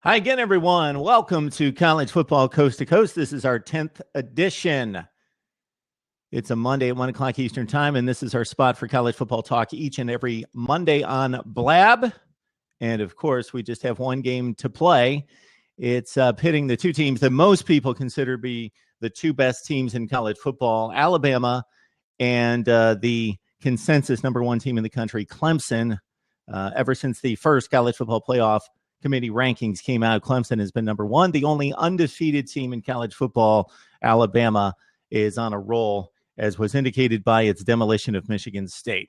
Hi again, everyone. Welcome to College Football Coast to Coast. This is our 10th edition. It's a Monday at 1 o'clock Eastern Time, and this is our spot for college football talk each and every Monday on Blab. And, of course, we just have one game to play. It's pitting the two teams that most people consider to be the two best teams in college football, Alabama and the consensus number one team in the country, Clemson. Ever since the first college football playoff committee rankings came out, Clemson has been number one. The only undefeated team in college football, Alabama, is on a roll, as was indicated by its demolition of Michigan State.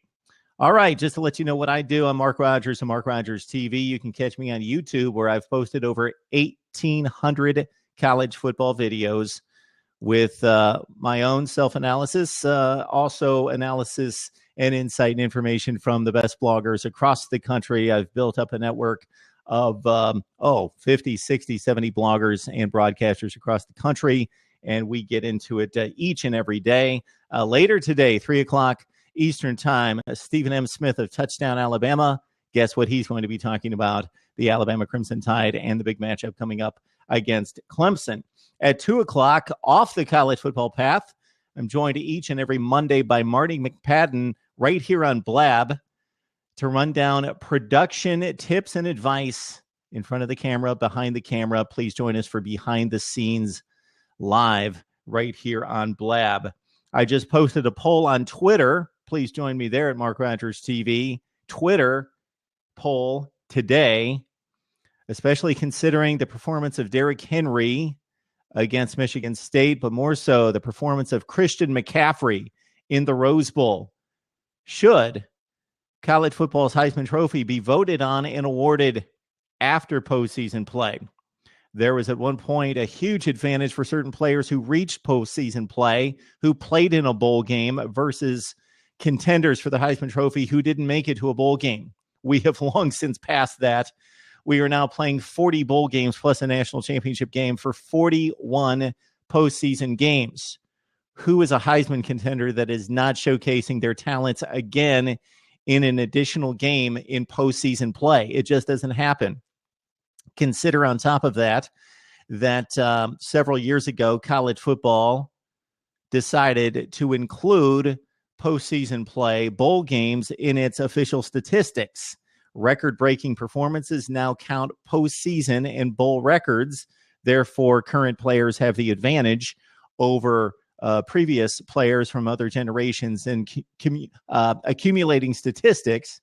All right, just to let you know what I do, I'm Mark Rogers of Mark Rogers TV. You can catch me on YouTube, where I've posted over 1,800 college football videos with my own self-analysis, also analysis and insight and information from the best bloggers across the country. I've built up a network of 50, 60, 70 bloggers and broadcasters across the country, and we get into it each and every day. Later today, 3 o'clock Eastern Time, Stephen M. Smith of Touchdown Alabama. Guess what he's going to be talking about? The Alabama Crimson Tide and the big matchup coming up against Clemson. At 2 o'clock, off the college football path, I'm joined each and every Monday by Marty McPadden right here on Blab to run down production tips and advice in front of the camera, behind the camera. Please join us for behind the scenes live right here on Blab. I just posted a poll on Twitter. Please join me there at Mark Rogers TV. Twitter poll today, especially considering the performance of Derrick Henry against Michigan State, but more so the performance of Christian McCaffrey in the Rose Bowl. Should college football's Heisman Trophy be voted on and awarded after postseason play? There was at one point a huge advantage for certain players who reached postseason play, who played in a bowl game, versus contenders for the Heisman Trophy who didn't make it to a bowl game. We have long since passed that. We are now playing 40 bowl games plus a national championship game for 41 postseason games. Who is a Heisman contender that is not showcasing their talents again in an additional game in postseason play? It just doesn't happen. Consider on top of that, several years ago, college football decided to include postseason play, bowl games, in its official statistics. Record-breaking performances now count postseason and bowl records. Therefore, current players have the advantage over previous players from other generations in accumulating statistics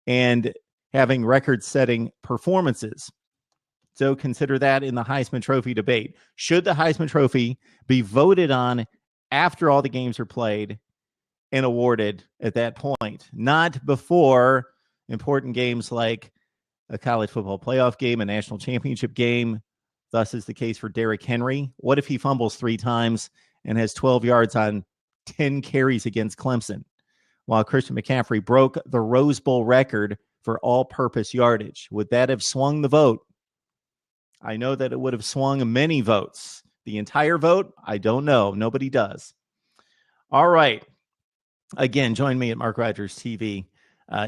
and having record-setting performances. So consider that in the Heisman Trophy debate. Should the Heisman Trophy be voted on after all the games are played and awarded at that point, not before important games like a college football playoff game, a national championship game? Thus is the case for Derrick Henry. What if he fumbles 3 times and has 12 yards on 10 carries against Clemson, while Christian McCaffrey broke the Rose Bowl record for all-purpose yardage? Would that have swung the vote? I know that it would have swung many votes. The entire vote? I don't know. Nobody does. All right. Again, join me at Mark Rogers TV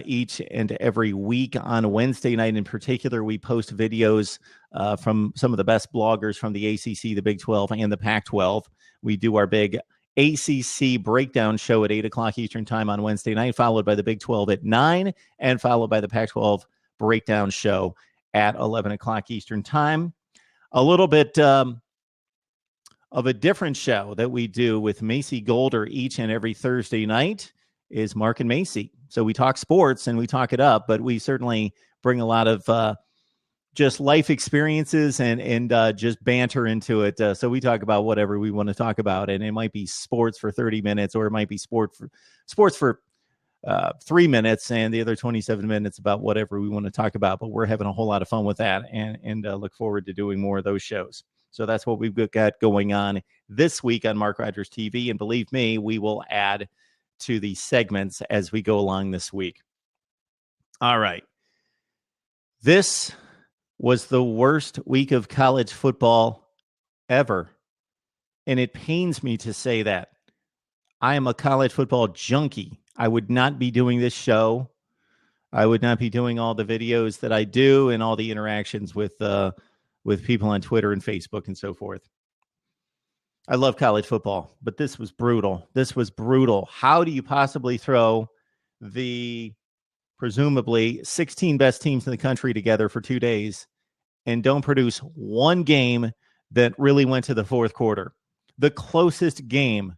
each and every week. On Wednesday night in particular, we post videos from some of the best bloggers from the ACC, the Big 12, and the Pac-12. We do our big ACC breakdown show at 8 o'clock Eastern Time on Wednesday night, followed by the Big 12 at 9, and followed by the Pac-12 breakdown show at 11 o'clock Eastern Time. A little bit of a different show that we do with Macy Golder each and every Thursday night is Mark and Macy. So we talk sports and we talk it up, but we certainly bring a lot of just life experiences and just banter into it. So we talk about whatever we want to talk about, and it might be sports for 30 minutes, or it might be sports for 3 minutes, and the other 27 minutes about whatever we want to talk about. But we're having a whole lot of fun with that, and look forward to doing more of those shows. So that's what we've got going on this week on Mark Rogers TV. And believe me, we will add to the segments as we go along this week. All right. This was the worst week of college football ever. And it pains me to say that. I am a college football junkie. I would not be doing this show I would not be doing all the videos that I do and all the interactions with people on Twitter and Facebook and so forth. I love college football, but this was brutal. This was brutal. How do you possibly throw the presumably 16 best teams in the country together for 2 days and don't produce one game that really went to the fourth quarter? The closest game,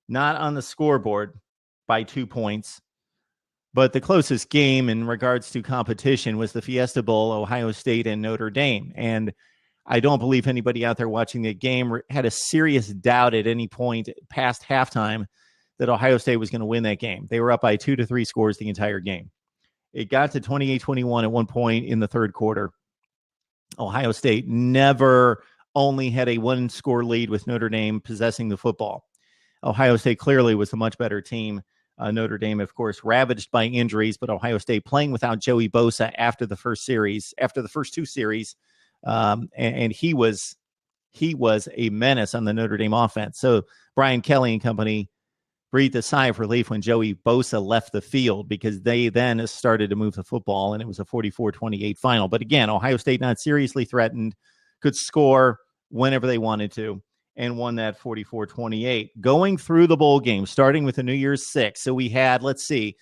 not on the scoreboard by 2 points, but the closest game in regards to competition was the Fiesta Bowl, Ohio State and Notre Dame. And I don't believe anybody out there watching the game had a serious doubt at any point past halftime that Ohio State was going to win that game. They were up by 2 to 3 scores the entire game. It got to 28-21 at one point in the third quarter. Ohio State never only had a 1-score lead with Notre Dame possessing the football. Ohio State clearly was a much better team. Notre Dame, of course, ravaged by injuries, but Ohio State playing without Joey Bosa after the first 2 series. And he was a menace on the Notre Dame offense. So Brian Kelly and company breathed a sigh of relief when Joey Bosa left the field, because they then started to move the football, and it was a 44-28 final. But again, Ohio State not seriously threatened, could score whenever they wanted to, and won that 44-28. Going through the bowl game, starting with the New Year's Six. So we had, the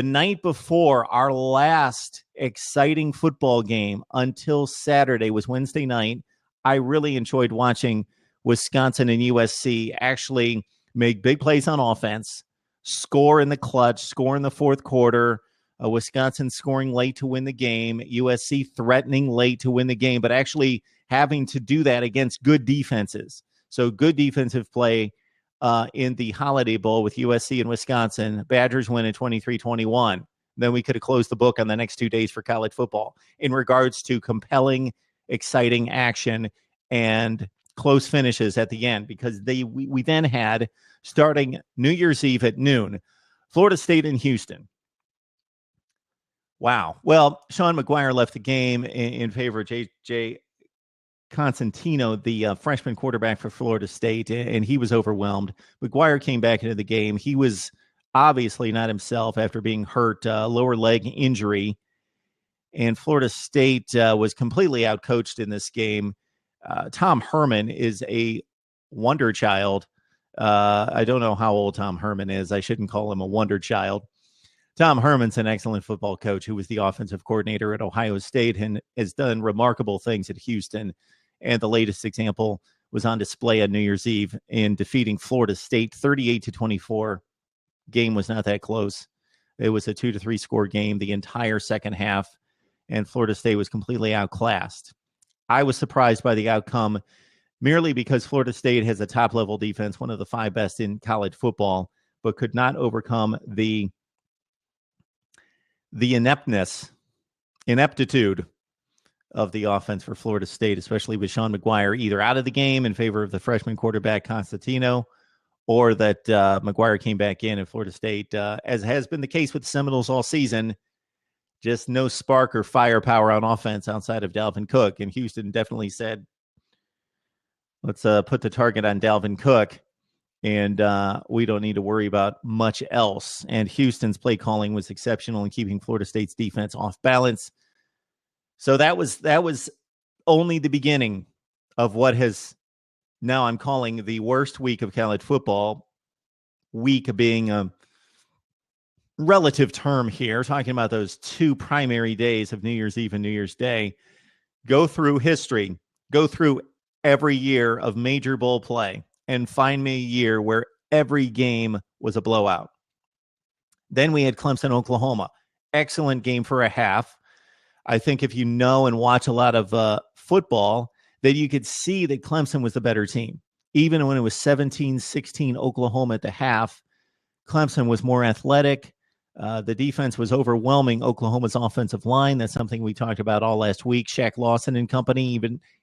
night before our last exciting football game until Saturday was Wednesday night. I really enjoyed watching Wisconsin and USC actually make big plays on offense, score in the clutch, score in the fourth quarter. Wisconsin scoring late to win the game, USC threatening late to win the game, but actually having to do that against good defenses. So good defensive play in the Holiday Bowl with USC and Wisconsin. Badgers win at 23-21. Then we could have closed the book on the next 2 days for college football in regards to compelling, exciting action and close finishes at the end, because we then had, starting New Year's Eve at noon, Florida State and Houston. Wow. Well, Sean McGuire left the game in favor of J.J. Constantino, the freshman quarterback for Florida State, and he was overwhelmed. McGuire came back into the game. He was obviously not himself after being hurt, lower leg injury, and Florida State was completely outcoached in this game. Tom Herman is a wonder child. I don't know how old Tom Herman is. I shouldn't call him a wonder child. Tom Herman's an excellent football coach who was the offensive coordinator at Ohio State and has done remarkable things at Houston. And the latest example was on display on New Year's Eve in defeating Florida State 38-24. Game was not that close. It was a 2 to 3 score game the entire second half, and Florida State was completely outclassed. I was surprised by the outcome merely because Florida State has a top-level defense, one of the 5 best in college football, but could not overcome the ineptitude of the offense for Florida State, especially with Sean McGuire either out of the game in favor of the freshman quarterback Constantino, or that McGuire came back in and Florida State, as has been the case with the Seminoles all season, just no spark or firepower on offense outside of Dalvin Cook. And Houston definitely said, let's put the target on Dalvin Cook, and we don't need to worry about much else. And Houston's play calling was exceptional in keeping Florida State's defense off balance. So that was only the beginning of what has now I'm calling the worst week of college football, week being a relative term here, talking about those 2 primary days of New Year's Eve and New Year's Day. Go through history, go through every year of major bowl play, and find me a year where every game was a blowout. Then we had Clemson, Oklahoma. Excellent game for a half. I think if you know and watch a lot of football, that you could see that Clemson was the better team. Even when it was 17-16 Oklahoma at the half, Clemson was more athletic. The defense was overwhelming Oklahoma's offensive line. That's something we talked about all last week. Shaq Lawson and company,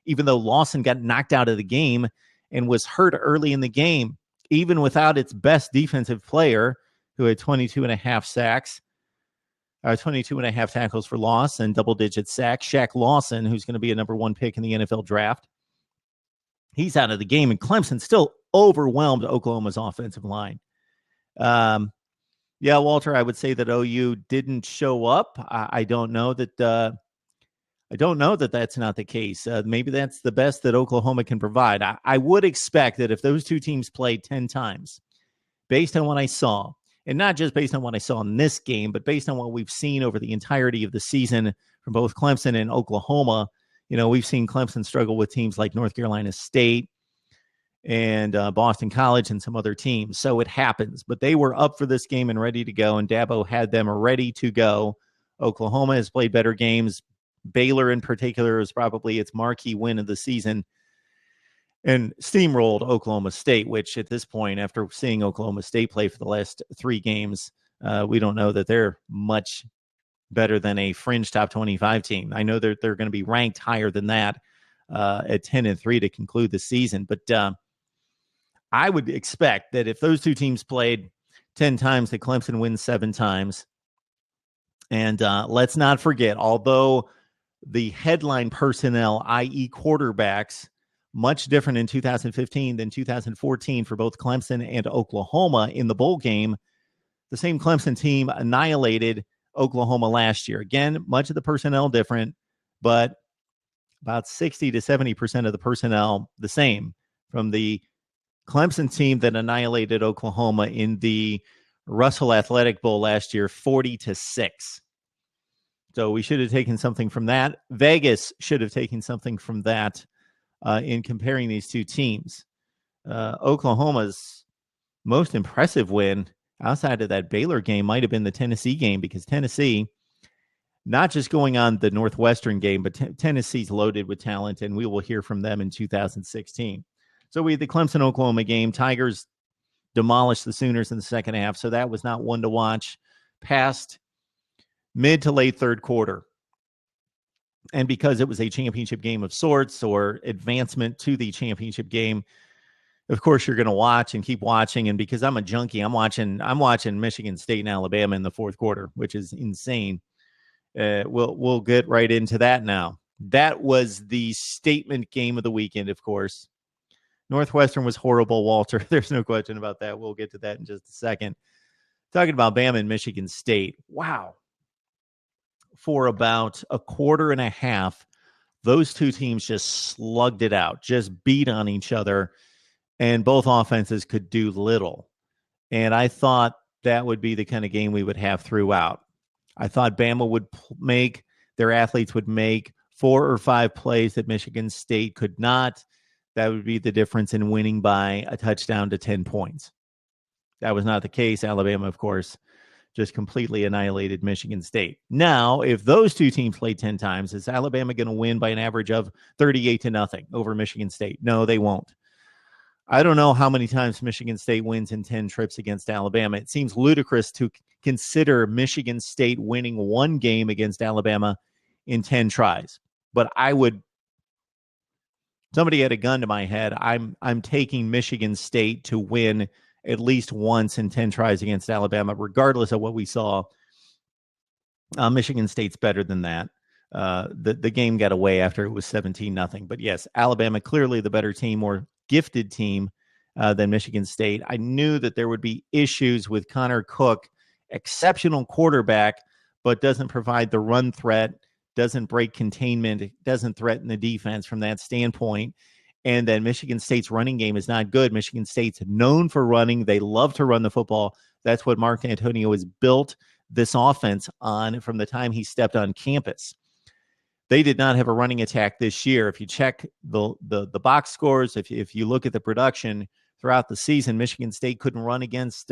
even though Lawson got knocked out of the game and was hurt early in the game, even without its best defensive player, who had 22 and a half tackles for loss and double-digit sacks. Shaq Lawson, who's going to be a number 1 pick in the NFL draft, he's out of the game, and Clemson still overwhelmed Oklahoma's offensive line. Yeah, Walter, I would say that OU didn't show up. I don't know that. I don't know that that's not the case. Maybe that's the best that Oklahoma can provide. I would expect that if those two teams played 10 times, based on what I saw, and not just based on what I saw in this game, but based on what we've seen over the entirety of the season from both Clemson and Oklahoma, we've seen Clemson struggle with teams like North Carolina State and Boston College and some other teams. So it happens. But they were up for this game and ready to go, and Dabo had them ready to go. Oklahoma has played better games. Baylor in particular is probably its marquee win of the season and steamrolled Oklahoma State, which at this point, after seeing Oklahoma State play for the last 3 games, we don't know that they're much better than a fringe top 25 team. I know they're going to be ranked higher than that at 10-3 to conclude the season. But I would expect that if those two teams played 10 times, that Clemson wins 7 times. And let's not forget, although the headline personnel, i.e. quarterbacks, much different in 2015 than 2014 for both Clemson and Oklahoma in the bowl game, the same Clemson team annihilated Oklahoma last year. Again, much of the personnel different, but about 60 to 70% of the personnel the same from the Clemson team that annihilated Oklahoma in the Russell Athletic Bowl last year, 40-6. So we should have taken something from that. Vegas should have taken something from that in comparing these two teams. Oklahoma's most impressive win outside of that Baylor game might have been the Tennessee game, because Tennessee, not just going on the Northwestern game, but Tennessee's loaded with talent, and we will hear from them in 2016. So we had the Clemson-Oklahoma game. Tigers demolished the Sooners in the second half, so that was not one to watch past mid to late third quarter. And because it was a championship game of sorts, or advancement to the championship game, of course you're going to watch and keep watching. And because I'm a junkie, I'm watching Michigan State and Alabama in the fourth quarter, which is insane. We'll get right into that now. That was the statement game of the weekend, of course. Northwestern was horrible, Walter. There's no question about that. We'll get to that in just a second. Talking about Bama and Michigan State. Wow. For about a quarter and a half, those two teams just slugged it out, just beat on each other, and both offenses could do little. And I thought that would be the kind of game we would have throughout. I thought Bama would their athletes would make 4 or 5 plays that Michigan State could not. That would be the difference in winning by a touchdown to 10 points. That was not the case. Alabama, of course, just completely annihilated Michigan State. Now, if those two teams play 10 times, is Alabama going to win by an average of 38-0 over Michigan State? No, they won't. I don't know how many times Michigan State wins in 10 trips against Alabama. It seems ludicrous to consider Michigan State winning one game against Alabama in 10 tries. But somebody had a gun to my head. I'm taking Michigan State to win at least once in 10 tries against Alabama, regardless of what we saw. Michigan State's better than that. The game got away after it was 17-0. But yes, Alabama clearly the better team, more gifted team than Michigan State. I knew that there would be issues with Connor Cook, exceptional quarterback, but doesn't provide the run threat, doesn't break containment, doesn't threaten the defense from that standpoint. And then Michigan State's running game is not good. Michigan State's known for running. They love to run the football. That's what Mark Antonio has built this offense on from the time he stepped on campus. They did not have a running attack this year. If you check the box scores, if you look at the production throughout the season, Michigan State couldn't run against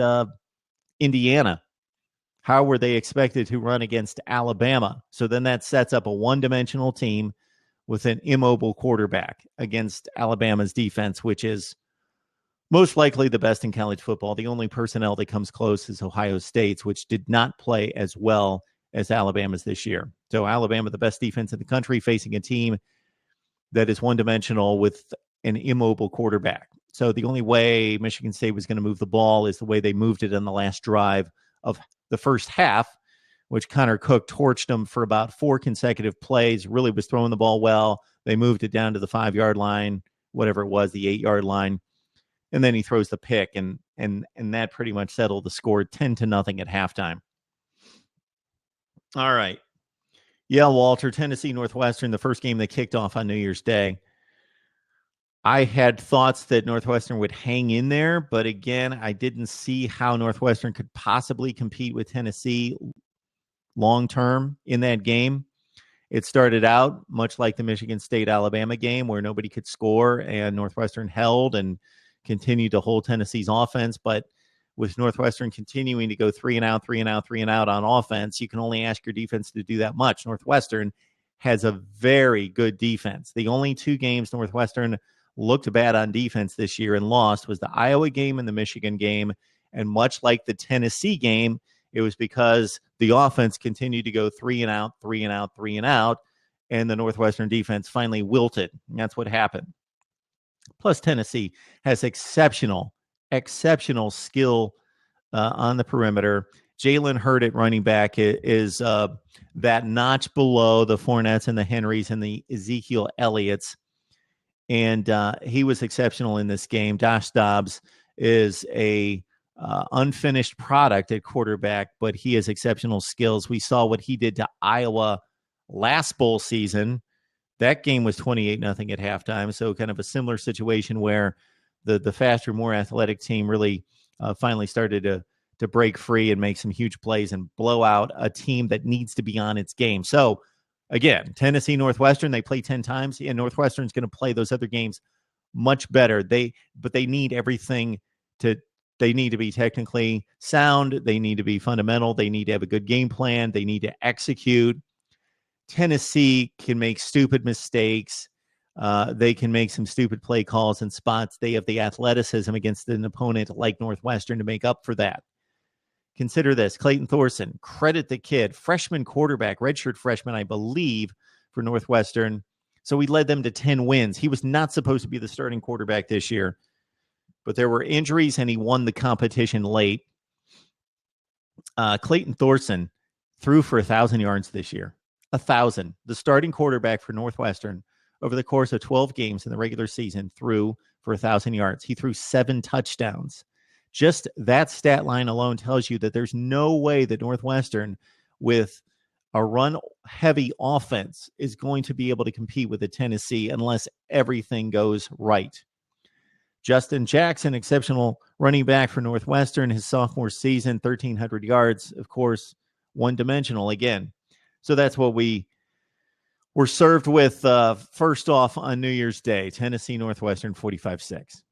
Indiana. How were they expected to run against Alabama? So then that sets up a one-dimensional team with an immobile quarterback against Alabama's defense, which is most likely the best in college football. The only personnel that comes close is Ohio State's, which did not play as well as Alabama's this year. So Alabama, the best defense in the country, facing a team that is one-dimensional with an immobile quarterback. So the only way Michigan State was going to move the ball is the way they moved it on the last drive of the first half, which Connor Cook torched them for about 4 consecutive plays, really was throwing the ball well. They moved it down to the 5-yard line, whatever it was, the 8-yard line. And then he throws the pick. And and that pretty much settled the score 10-0 at halftime. All right. Yeah, Walter, Tennessee Northwestern, the first game that kicked off on New Year's Day. I had thoughts that Northwestern would hang in there, but again, I didn't see how Northwestern could possibly compete with Tennessee long-term in that game. It started out much like the Michigan State-Alabama game where nobody could score and Northwestern held and continued to hold Tennessee's offense. But with Northwestern continuing to go 3-and-out on offense, you can only ask your defense to do that much. Northwestern has a very good defense. The only two games Northwestern looked bad on defense this year and lost was the Iowa game and the Michigan game. And much like the Tennessee game, it was because the offense continued to go 3-and-out, and the Northwestern defense finally wilted. And that's what happened. Plus, Tennessee has exceptional skill on the perimeter. Jalen Hurd at running back is that notch below the Fournettes and the Henrys and the Ezekiel Elliott's. And he was exceptional in this game. Josh Dobbs is a unfinished product at quarterback, but he has exceptional skills. We saw what he did to Iowa last bowl season. That game was 28-0 at halftime, so kind of a similar situation where the faster, more athletic team really finally started to break free and make some huge plays and blow out a team that needs to be on its game. So, again, Tennessee Northwestern, they play 10 times, and Northwestern's going to play those other games much better. But they need everything they need to be technically sound. They need to be fundamental. They need to have a good game plan. They need to execute. Tennessee can make stupid mistakes. They can make some stupid play calls and spots. They have the athleticism against an opponent like Northwestern to make up for that. Consider this. Clayton Thorson, credit the kid, freshman quarterback, redshirt freshman, I believe, for Northwestern. So he led them to 10 wins. He was not supposed to be the starting quarterback this year, but there were injuries and he won the competition late. Clayton Thorson threw for 1,000 yards this year. 1,000. The starting quarterback for Northwestern over the course of 12 games in the regular season threw for 1,000 yards. He threw 7 touchdowns. Just that stat line alone tells you that there's no way that Northwestern, with a run-heavy offense, is going to be able to compete with the Tennessee unless everything goes right. Justin Jackson, exceptional running back for Northwestern, his sophomore season, 1,300 yards, of course, one-dimensional again. So that's what we were served with first off on New Year's Day, Tennessee Northwestern 45-6.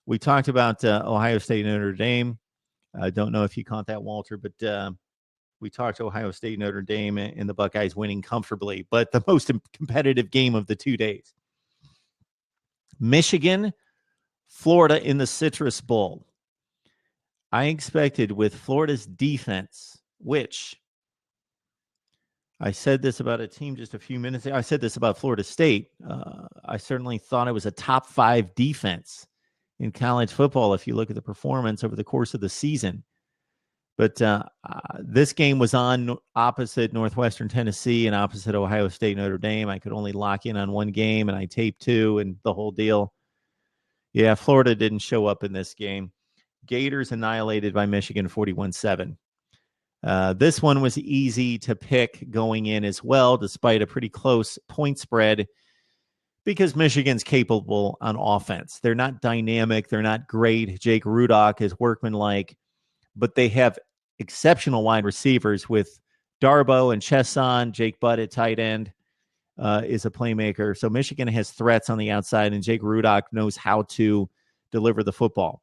We talked about Ohio State and Notre Dame. I don't know if you caught that, Walter, but we talked Ohio State, Notre Dame, and the Buckeyes winning comfortably. But the most competitive game of the 2 days. Michigan, Florida in the Citrus Bowl. I expected with Florida's defense, which I said this about a team just a few minutes ago. I said this about Florida State. I certainly thought it was a top 5 defense in college football if you look at the performance over the course of the season. But this game was on opposite Northwestern Tennessee and opposite Ohio State Notre Dame. I could only lock in on one game, and I taped 2 and the whole deal. Yeah, Florida didn't show up in this game. Gators annihilated by Michigan 41-7. This one was easy to pick going in as well, despite a pretty close point spread, because Michigan's capable on offense. They're not dynamic. They're not great. Jake Rudock is workmanlike, but they have exceptional wide receivers with Darboh and Chesson. Jake Butt at tight end is a playmaker. So Michigan has threats on the outside, and Jake Rudock knows how to deliver the football.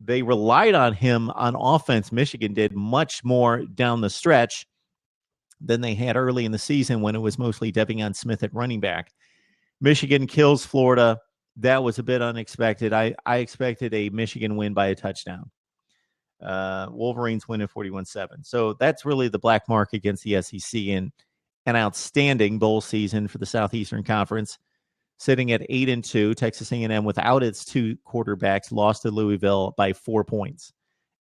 They relied on him on offense. Michigan did much more down the stretch than they had early in the season when it was mostly Devion Smith at running back. Michigan kills Florida. That was a bit unexpected. I expected a Michigan win by a touchdown. Wolverines win at 41-7. So that's really the black mark against the SEC in an outstanding bowl season for the Southeastern Conference. Sitting at 8-2, Texas A&M without its 2 quarterbacks lost to Louisville by 4 points.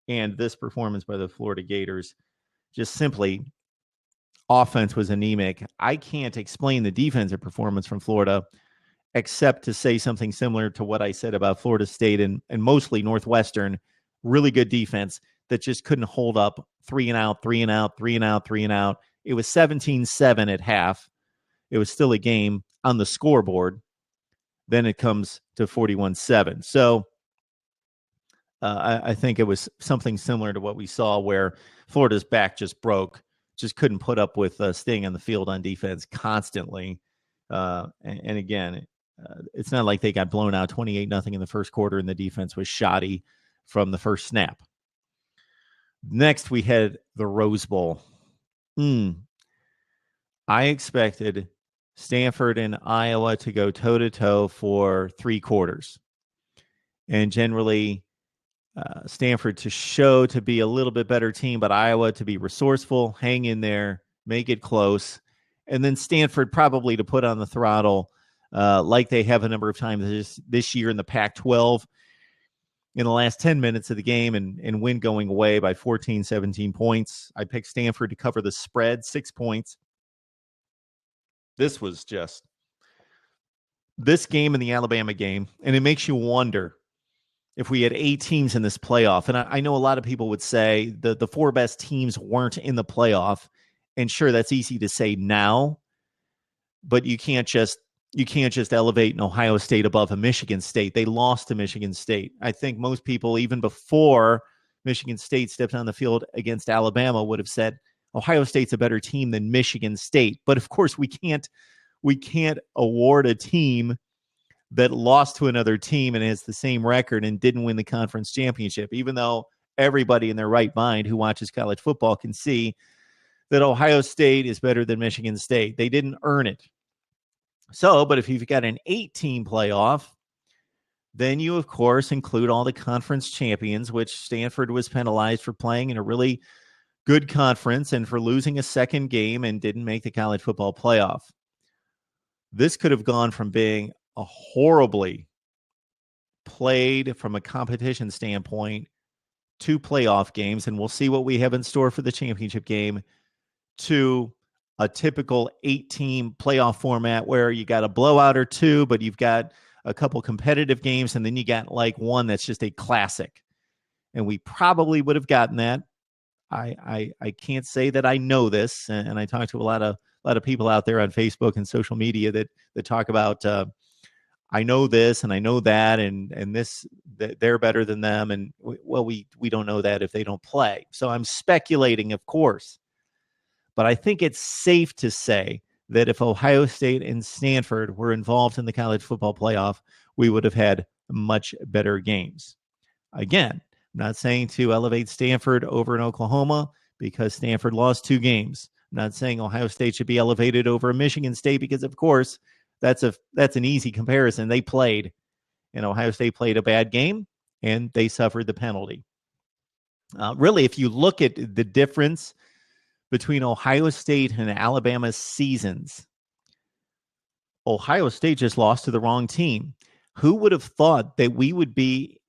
And this performance by the Florida Gators, just simply, offense was anemic. I can't explain the defensive performance from Florida except to say something similar to what I said about Florida State and mostly Northwestern really good defense that just couldn't hold up 3 and out, 3 and out, 3 and out, 3 and out. It was 17-7 at half. It was still a game on the scoreboard. Then it comes to 41-7. So I think it was something similar to what we saw where Florida's back just broke, just couldn't put up with staying on the field on defense constantly. And again, it's not like they got blown out 28-0 in the first quarter and the defense was shoddy from the first snap. Next, we had the Rose Bowl. I expected Stanford and Iowa to go toe-to-toe for 3 quarters. And generally, Stanford to show to be a little bit better team, but Iowa to be resourceful, hang in there, make it close. And then Stanford probably to put on the throttle like they have a number of times this year in the Pac-12 in the last 10 minutes of the game and win going away by 14, 17 points. I picked Stanford to cover the spread, 6 points. This was just this game and the Alabama game, and it makes you wonder if we had 8 teams in this playoff. And I know a lot of people would say the 4 best teams weren't in the playoff. And sure, that's easy to say now, but you can't just elevate an Ohio State above a Michigan State. They lost to Michigan State. I think most people, even before Michigan State stepped on the field against Alabama, would have said Ohio State's a better team than Michigan State. But of course, we can't award a team that lost to another team and has the same record and didn't win the conference championship, even though everybody in their right mind who watches college football can see that Ohio State is better than Michigan State. They didn't earn it. So, but if you've got an 8-team playoff, then you, of course, include all the conference champions, which Stanford was penalized for playing in a really good conference and for losing a second game and didn't make the college football playoff. This could have gone from being a horribly played from a competition standpoint 2 playoff games, and we'll see what we have in store for the championship game, to a typical 8-team playoff format where you got a blowout or 2, but you've got a couple competitive games, and then you got like one that's just a classic. And we probably would have gotten that. I can't say that I know this, and I talk to a lot of people out there on Facebook and social media that talk about I know this and I know that, and this they're better than them, and we don't know that if they don't play. So I'm speculating, of course, but I think it's safe to say that if Ohio State and Stanford were involved in the college football playoff, we would have had much better games. Again, I'm not saying to elevate Stanford over in Oklahoma because Stanford lost 2 games. I'm not saying Ohio State should be elevated over Michigan State because, of course, that's an easy comparison. They played, and Ohio State played a bad game, and they suffered the penalty. Really, if you look at the difference between Ohio State and Alabama's seasons, Ohio State just lost to the wrong team. Who would have thought that we would be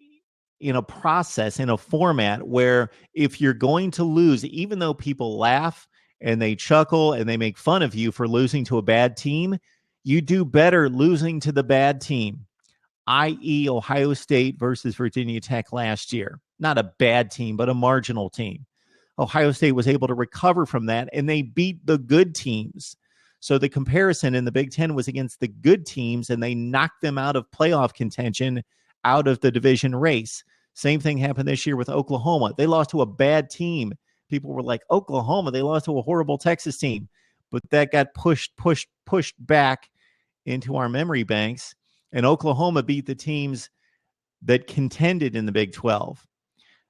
in a process, in a format where if you're going to lose, even though people laugh and they chuckle and they make fun of you for losing to a bad team, you do better losing to the bad team, i.e. Ohio State versus Virginia Tech last year. Not a bad team, but a marginal team. Ohio State was able to recover from that, and they beat the good teams. So the comparison in the Big Ten was against the good teams, and they knocked them out of playoff contention, out of the division race. Same thing happened this year with Oklahoma. They lost to a bad team. People were like, Oklahoma, they lost to a horrible Texas team. But that got pushed back into our memory banks, and Oklahoma beat the teams that contended in the Big 12.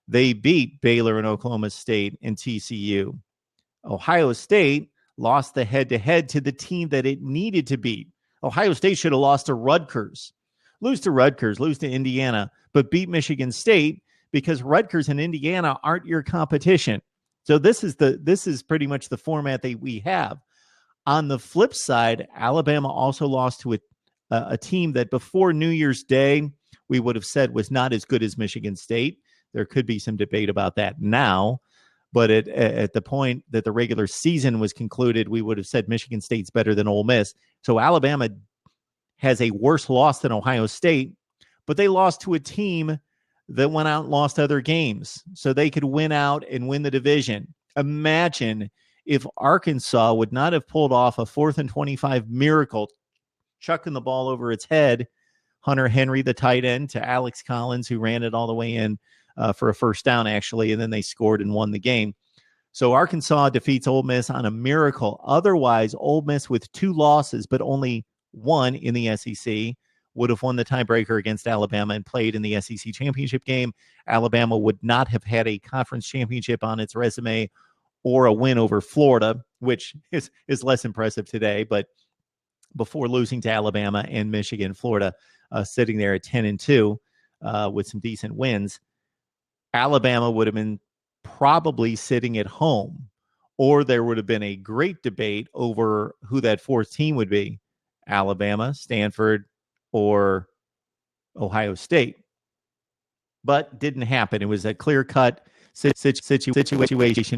They beat Baylor and Oklahoma State and TCU. Ohio State lost the head-to-head to the team that it needed to beat. Ohio State should have lost to Rutgers. Lose to Indiana, but beat Michigan State because Rutgers and Indiana aren't your competition. So this is pretty much the format that we have. On the flip side, Alabama also lost to a team that before New Year's Day, we would have said was not as good as Michigan State. There could be some debate about that now, but at the point that the regular season was concluded, we would have said Michigan State's better than Ole Miss. So Alabama has a worse loss than Ohio State, but they lost to a team that went out and lost other games so they could win out and win the division. Imagine if Arkansas would not have pulled off a 4th and 25 miracle, chucking the ball over its head, Hunter Henry, the tight end, to Alex Collins, who ran it all the way in for a first down, actually, and then they scored and won the game. So Arkansas defeats Ole Miss on a miracle. Otherwise, Ole Miss with 2 losses, but only 1 in the SEC, would have won the tiebreaker against Alabama and played in the SEC championship game. Alabama would not have had a conference championship on its resume or a win over Florida, which is less impressive today. But before losing to Alabama and Michigan, Florida sitting there at 10-2 with some decent wins, Alabama would have been probably sitting at home, or there would have been a great debate over who that 4th team would be, Alabama, Stanford, or Ohio State. But didn't happen. It was a clear-cut situation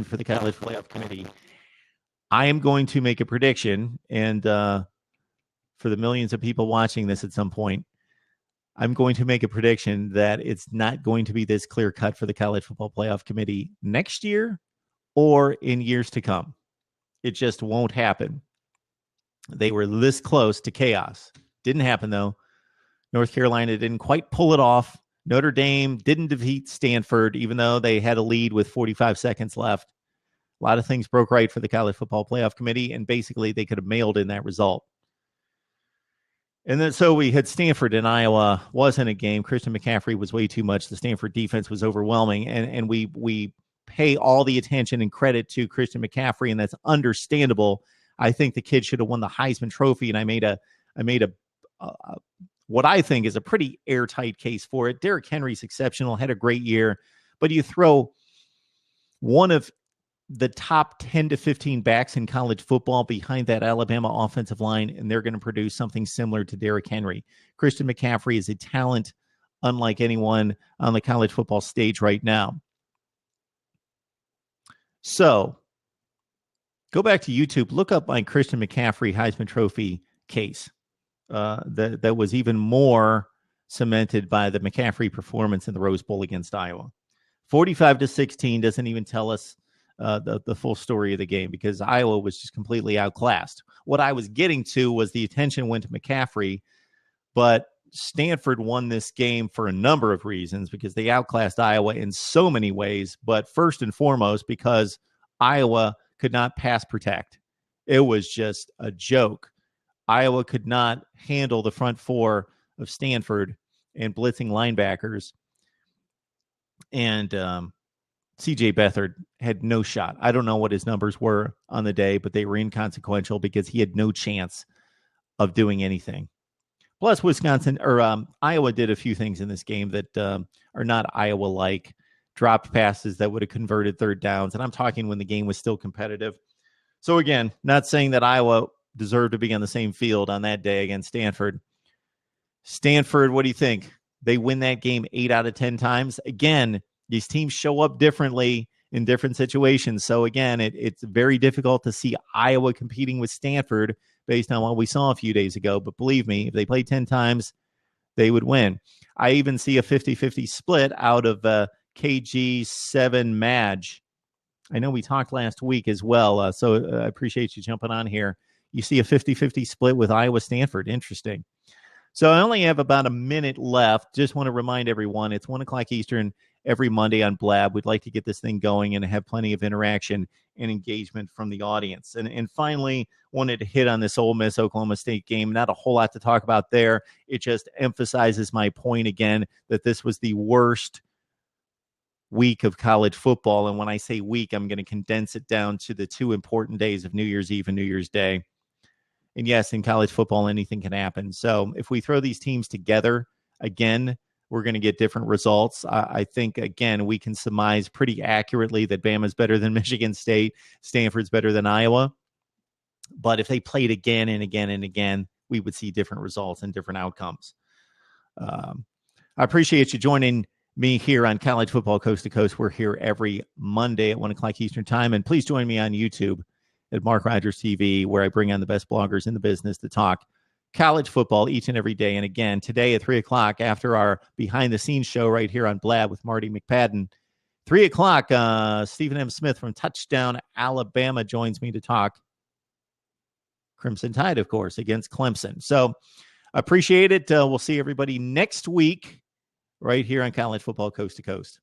for the College Playoff Committee. I am going to make a prediction, and for the millions of people watching this at some point, I'm going to make a prediction that it's not going to be this clear-cut for the College Football Playoff Committee next year or in years to come. It just won't happen. They were this close to chaos. Didn't happen, though. North Carolina didn't quite pull it off. Notre Dame didn't defeat Stanford, even though they had a lead with 45 seconds left. A lot of things broke right for the College Football Playoff Committee, and basically they could have mailed in that result. And then so we had Stanford and Iowa. Wasn't a game. Christian McCaffrey was way too much. The Stanford defense was overwhelming, and we pay all the attention and credit to Christian McCaffrey, and that's understandable. I think the kid should have won the Heisman Trophy, and I made a what I think is a pretty airtight case for it. Derrick Henry's exceptional, had a great year, but you throw one of the top 10 to 15 backs in college football behind that Alabama offensive line, and they're going to produce something similar to Derrick Henry. Christian McCaffrey is a talent unlike anyone on the college football stage right now. So go back to YouTube, look up my Christian McCaffrey Heisman Trophy case. That was even more cemented by the McCaffrey performance in the Rose Bowl against Iowa. 45-16 doesn't even tell us the full story of the game, because Iowa was just completely outclassed. What I was getting to was the attention went to McCaffrey, but Stanford won this game for a number of reasons, because they outclassed Iowa in so many ways, but first and foremost because Iowa could not pass protect. It was just a joke. Iowa could not handle the front four of Stanford and blitzing linebackers. And C.J. Beathard had no shot. I don't know what his numbers were on the day, but they were inconsequential because he had no chance of doing anything. Plus, Iowa did a few things in this game that are not Iowa-like. Dropped passes that would have converted third downs. And I'm talking when the game was still competitive. So again, not saying that Iowa deserved to be on the same field on that day against Stanford. Stanford, what do you think? They win that game 8 out of 10 times. Again, these teams show up differently in different situations. So again, it's very difficult to see Iowa competing with Stanford based on what we saw a few days ago. But believe me, if they play 10 times, they would win. I even see a 50-50 split out of KG7 Madge. I know we talked last week as well, so I appreciate you jumping on here. You see a 50-50 split with Iowa-Stanford. Interesting. So I only have about a minute left. Just want to remind everyone, it's 1 o'clock Eastern every Monday on Blab. We'd like to get this thing going and have plenty of interaction and engagement from the audience. And finally, wanted to hit on this Ole Miss-Oklahoma State game. Not a whole lot to talk about there. It just emphasizes my point again that this was the worst week of college football. And when I say week, I'm going to condense it down to the 2 important days of New Year's Eve and New Year's Day. And yes, in college football, anything can happen. So if we throw these teams together, again, we're going to get different results. I think, again, we can surmise pretty accurately that Bama's better than Michigan State, Stanford's better than Iowa. But if they played again and again and again, we would see different results and different outcomes. I appreciate you joining me here on College Football Coast to Coast. We're here every Monday at 1 o'clock Eastern Time. And please join me on YouTube at Mark Rogers TV, where I bring on the best bloggers in the business to talk college football each and every day. And again, today at 3 o'clock after our behind the scenes show right here on Blab with Marty McPadden, 3 o'clock, Stephen M. Smith from Touchdown Alabama joins me to talk Crimson Tide, of course, against Clemson. So appreciate it. We'll see everybody next week right here on College Football Coast to Coast.